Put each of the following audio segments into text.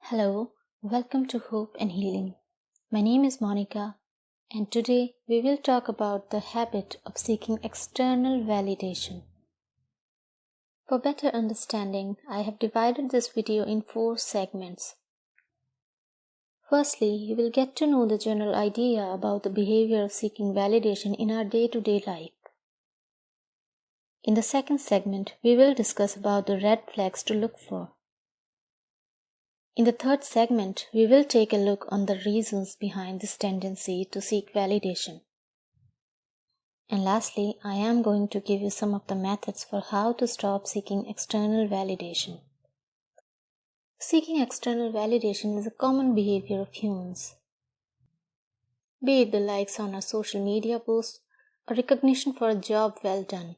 Hello, welcome to Hope and Healing. My name is Monica, and today we will talk about the habit of seeking external validation. For better understanding, I have divided this video in 4 segments. Firstly, you will get to know the general idea about the behavior of seeking validation in our day-to-day life. In the second segment, we will discuss about the red flags to look for. In the third segment, we will take a look on the reasons behind this tendency to seek validation. And lastly, I am going to give you some of the methods for how to stop seeking external validation. Seeking external validation is a common behavior of humans. Be it the likes on a social media post or recognition for a job well done.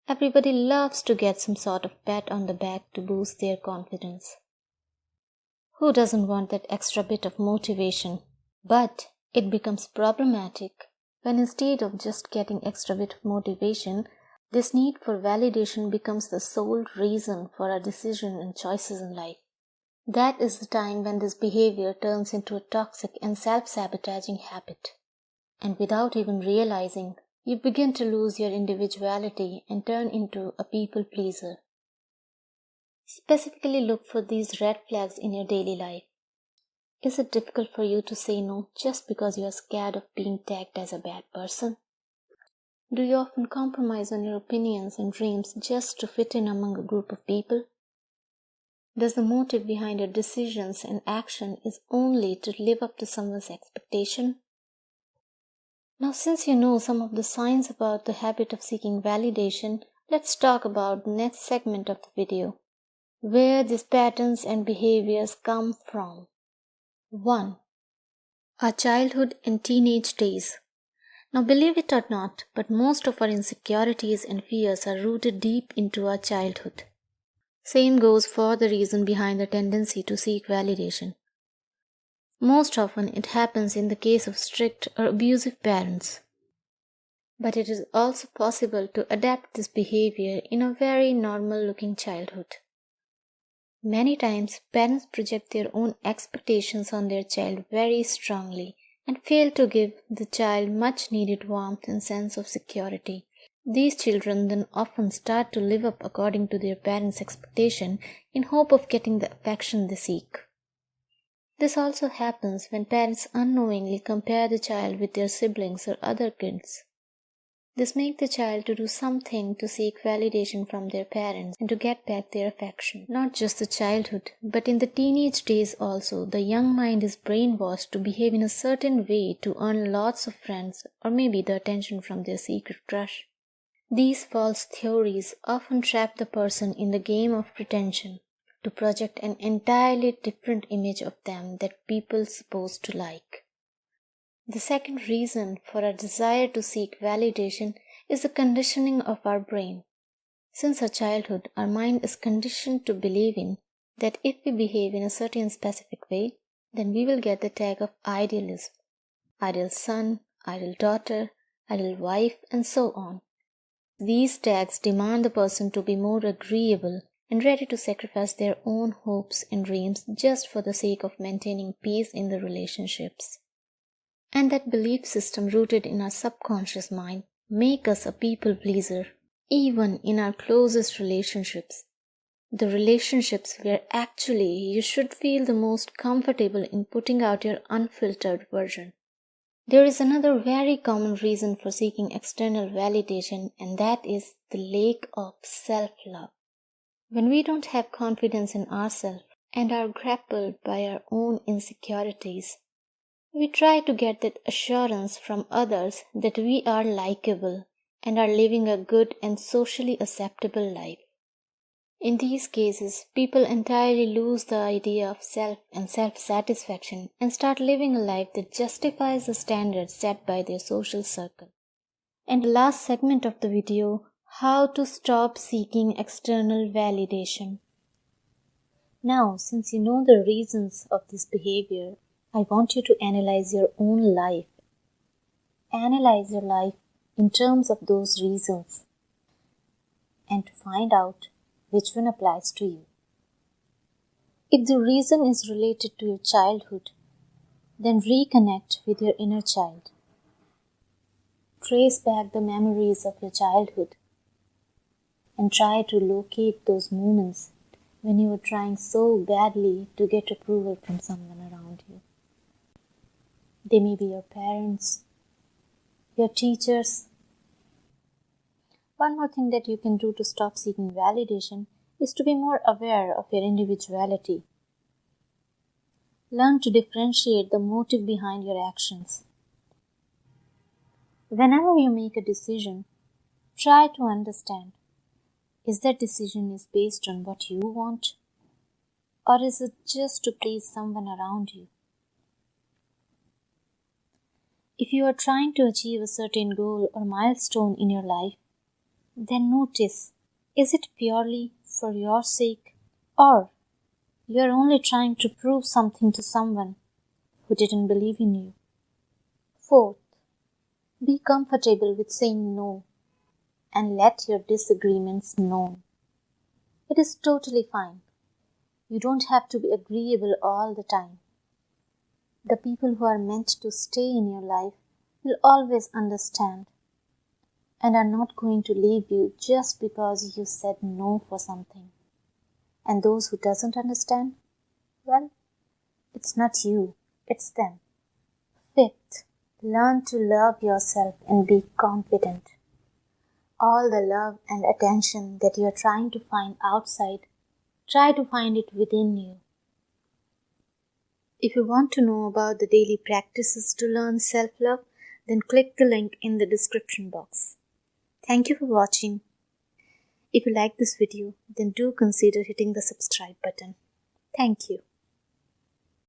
Everybody loves to get some sort of pat on the back to boost their confidence. Who doesn't want that extra bit of motivation? But it becomes problematic when instead of just getting extra bit of motivation, this need for validation becomes the sole reason for our decision and choices in life. That is the time when this behavior turns into a toxic and self-sabotaging habit. And without even realizing, you begin to lose your individuality and turn into a people pleaser. Specifically look for these red flags in your daily life. Is it difficult for you to say no just because you are scared of being tagged as a bad person? Do you often compromise on your opinions and dreams just to fit in among a group of people? Does the motive behind your decisions and action is only to live up to someone's expectation? Now, since you know some of the signs about the habit of seeking validation, let's talk about the next segment of the video, where these patterns and behaviors come from. 1. Our childhood and teenage days. Now, believe it or not, but most of our insecurities and fears are rooted deep into our childhood. Same goes for the reason behind the tendency to seek validation. Most often it happens in the case of strict or abusive parents. But it is also possible to adapt this behavior in a very normal-looking childhood. Many times, parents project their own expectations on their child very strongly and fail to give the child much needed warmth and sense of security. These children then often start to live up according to their parents' expectation in hope of getting the affection they seek. This also happens when parents unknowingly compare the child with their siblings or other kids. This makes the child to do something to seek validation from their parents and to get back their affection. Not just the childhood, but in the teenage days also, the young mind is brainwashed to behave in a certain way to earn lots of friends or maybe the attention from their secret crush. These false theories often trap the person in the game of pretension to project an entirely different image of them that people suppose to like. The second reason for our desire to seek validation is the conditioning of our brain. Since our childhood, our mind is conditioned to believing that if we behave in a certain specific way, then we will get the tag of idealism, ideal son, ideal daughter, ideal wife, and so on. These tags demand the person to be more agreeable and ready to sacrifice their own hopes and dreams just for the sake of maintaining peace in the relationships. And that belief system rooted in our subconscious mind make us a people pleaser, even in our closest relationships. The relationships where actually you should feel the most comfortable in putting out your unfiltered version. There is another very common reason for seeking external validation, and that is the lack of self-love. When we don't have confidence in ourselves and are grappled by our own insecurities, we try to get that assurance from others that we are likable and are living a good and socially acceptable life. In these cases, people entirely lose the idea of self and self-satisfaction and start living a life that justifies the standards set by their social circle. And the last segment of the video, how to stop seeking external validation. Now, since you know the reasons of this behavior, I want you to analyze your own life. Analyze your life in terms of those reasons and to find out which one applies to you. If the reason is related to your childhood, then reconnect with your inner child. Trace back the memories of your childhood and try to locate those moments when you were trying so badly to get approval from someone around you. They may be your parents, your teachers. One more thing that you can do to stop seeking validation is to be more aware of your individuality. Learn to differentiate the motive behind your actions. Whenever you make a decision, try to understand, is that decision is based on what you want, or is it just to please someone around you? If you are trying to achieve a certain goal or milestone in your life, then notice, is it purely for your sake, or you are only trying to prove something to someone who didn't believe in you? Fourth, be comfortable with saying no and let your disagreements known. It is totally fine. You don't have to be agreeable all the time. The people who are meant to stay in your life will always understand and are not going to leave you just because you said no for something. And those who doesn't understand, well, it's not you, it's them. Fifth, learn to love yourself and be confident. All the love and attention that you are trying to find outside, try to find it within you. If you want to know about the daily practices to learn self-love, then click the link in the description box. Thank you for watching. If you like this video, then do consider hitting the subscribe button. Thank you.